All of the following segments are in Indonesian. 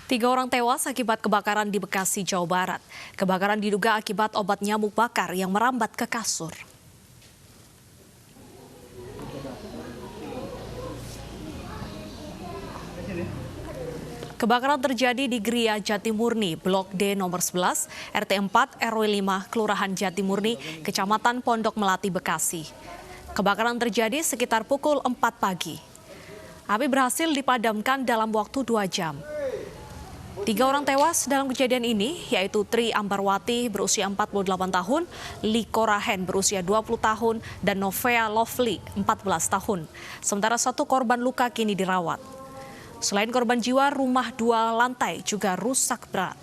Tiga orang tewas akibat kebakaran di Bekasi, Jawa Barat. Kebakaran diduga akibat obat nyamuk bakar yang merambat ke kasur. Kebakaran terjadi di Gria Jatimurni, Blok D nomor 11, RT 4, RW 5, Kelurahan Jatimurni, Kecamatan Pondok Melati, Bekasi. Kebakaran terjadi sekitar pukul 4 pagi. Api berhasil dipadamkan dalam waktu 2 jam. 3 orang tewas dalam kejadian ini, yaitu Tri Ambarwati berusia 48 tahun, Liko Rahen berusia 20 tahun, dan Novea Lovely 14 tahun. Sementara 1 korban luka kini dirawat. Selain korban jiwa, rumah 2 lantai juga rusak berat.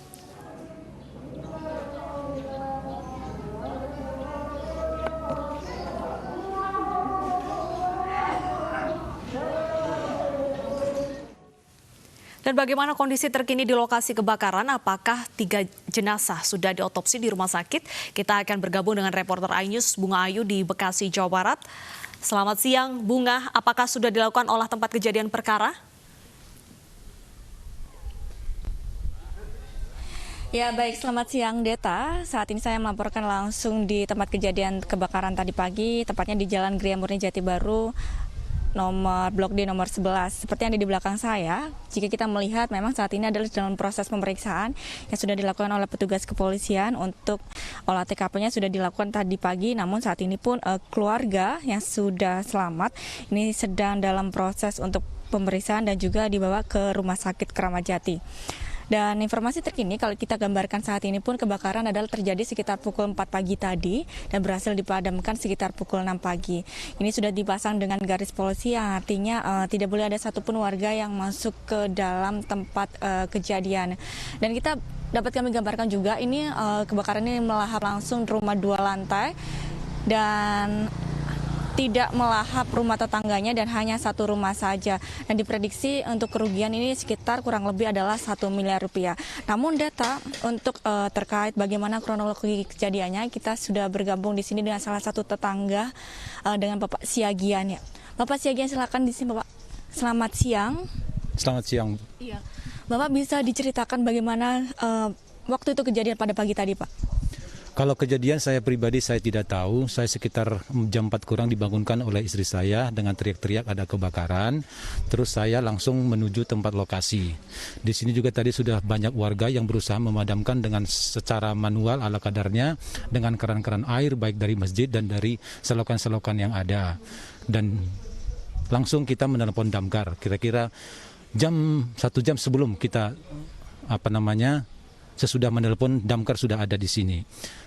Dan bagaimana kondisi terkini di lokasi kebakaran? Apakah 3 jenazah sudah diotopsi di rumah sakit? Kita akan bergabung dengan reporter iNews Bunga Ayu di Bekasi, Jawa Barat. Selamat siang, Bunga. Apakah sudah dilakukan olah tempat kejadian perkara? Ya baik, selamat siang Deta. Saat ini saya melaporkan langsung di tempat kejadian kebakaran tadi pagi, tepatnya di Jalan Gria Murni Jati Baru, Blok D nomor 11. Seperti yang ada di belakang saya, jika kita melihat memang saat ini adalah dalam proses pemeriksaan yang sudah dilakukan oleh petugas kepolisian untuk olah TKP-nya sudah dilakukan tadi pagi, namun saat ini pun keluarga yang sudah selamat ini sedang dalam proses untuk pemeriksaan dan juga dibawa ke Rumah Sakit Kramat Jati. Dan informasi terkini kalau kita gambarkan saat ini pun kebakaran adalah terjadi sekitar pukul 4 pagi tadi dan berhasil dipadamkan sekitar pukul 6 pagi. Ini sudah dipasang dengan garis polisi yang artinya tidak boleh ada satupun warga yang masuk ke dalam tempat kejadian. Dan kita dapat kami gambarkan juga ini kebakaran ini melahap langsung rumah 2 lantai dan tidak melahap rumah tetangganya dan hanya 1 rumah saja. Dan diprediksi untuk kerugian ini sekitar kurang lebih adalah 1 miliar rupiah. Namun data untuk terkait bagaimana kronologi kejadiannya, kita sudah bergabung di sini dengan salah satu tetangga dengan Bapak Siagian ya. Bapak Siagian, silakan di sini Bapak. Selamat siang. Selamat siang. Iya. Bapak bisa diceritakan bagaimana waktu itu kejadian pada pagi tadi Pak? Kalau kejadian saya pribadi saya tidak tahu. Saya sekitar jam 4 kurang dibangunkan oleh istri saya dengan teriak-teriak ada kebakaran. Terus saya langsung menuju tempat lokasi. Di sini juga tadi sudah banyak warga yang berusaha memadamkan dengan secara manual ala kadarnya dengan keran-keran air baik dari masjid dan dari selokan-selokan yang ada. Dan langsung kita menelepon damkar. Kira-kira 1 jam sebelum kita sesudah menelepon, damkar sudah ada di sini.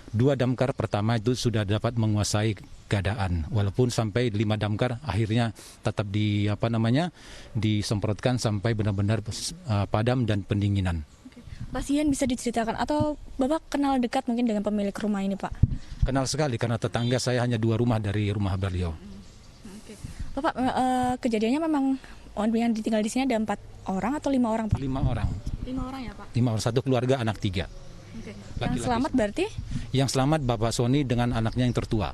2 damkar pertama itu sudah dapat menguasai keadaan. Walaupun sampai 5 damkar akhirnya tetap disemprotkan sampai benar-benar padam dan pendinginan. Pasien bisa diceritakan atau Bapak kenal dekat mungkin dengan pemilik rumah ini Pak? Kenal sekali karena tetangga saya hanya 2 rumah dari rumah beliau. Bapak, kejadiannya memang yang ditinggal di sini ada 4 orang atau 5 orang Pak? 5 orang. 5 orang ya Pak? 5 orang, 1 keluarga anak 3. Oke. Yang selamat berarti? Yang selamat Bapak Sony dengan anaknya yang tertua.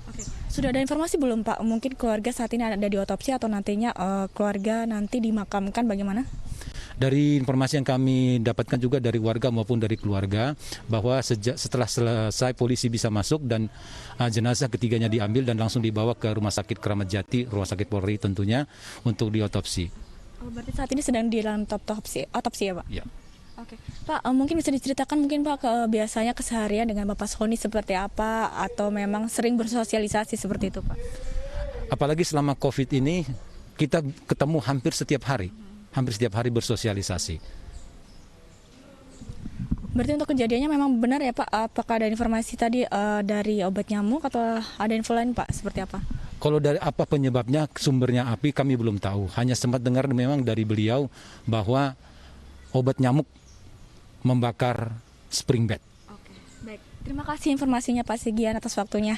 Oke. Sudah ada informasi belum Pak? Mungkin keluarga saat ini ada di otopsi atau nantinya keluarga nanti dimakamkan bagaimana? Dari informasi yang kami dapatkan juga dari warga maupun dari keluarga bahwa setelah selesai polisi bisa masuk dan jenazah ketiganya diambil dan langsung dibawa ke Rumah Sakit Kramat Jati, Rumah Sakit Polri tentunya untuk diotopsi. Oh, berarti saat ini sedang di dalam otopsi ya Pak? Ya. Oke. Pak, mungkin bisa diceritakan mungkin Pak biasanya keseharian dengan Bapak Sony seperti apa atau memang sering bersosialisasi seperti itu Pak? Apalagi selama COVID ini kita ketemu hampir setiap hari bersosialisasi. Berarti untuk kejadiannya memang benar ya Pak? Apakah ada informasi tadi dari obat nyamuk atau ada info lain Pak? Seperti apa? Kalau dari apa penyebabnya, sumbernya api kami belum tahu. Hanya sempat dengar memang dari beliau bahwa obat nyamuk membakar spring bed. Oke, baik. Terima kasih informasinya Pak Sigian atas waktunya.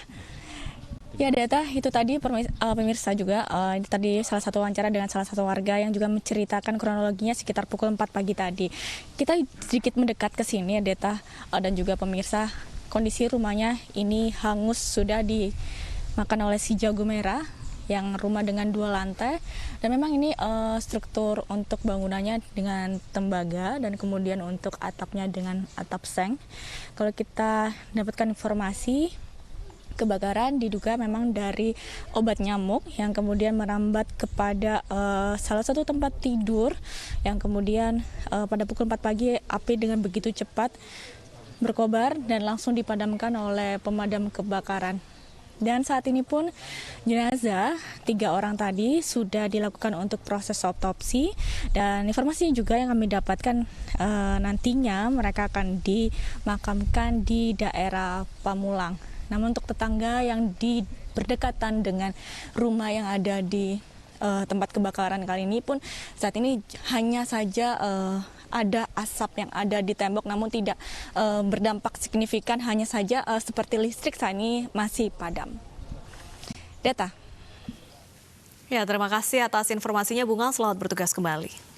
Ya Data, itu tadi pemirsa juga, ini tadi salah satu wawancara dengan salah satu warga yang juga menceritakan kronologinya sekitar pukul 4 pagi tadi. Kita sedikit mendekat ke sini ya Data dan juga pemirsa, kondisi rumahnya ini hangus sudah dimakan oleh si jago merah yang rumah dengan 2 lantai, dan memang ini struktur untuk bangunannya dengan tembaga dan kemudian untuk atapnya dengan atap seng. Kalau kita dapatkan informasi, kebakaran diduga memang dari obat nyamuk yang kemudian merambat kepada salah satu tempat tidur, yang kemudian pada pukul 4 pagi api dengan begitu cepat berkobar dan langsung dipadamkan oleh pemadam kebakaran. Dan saat ini pun jenazah 3 orang tadi sudah dilakukan untuk proses autopsi, dan informasi juga yang kami dapatkan nantinya mereka akan dimakamkan di daerah Pamulang. Namun untuk tetangga yang berdekatan dengan rumah yang ada di tempat kebakaran kali ini pun saat ini hanya saja ada asap yang ada di tembok, namun tidak berdampak signifikan, hanya saja seperti listrik saat ini masih padam. Deta. Ya, terima kasih atas informasinya Bunga, selamat bertugas kembali.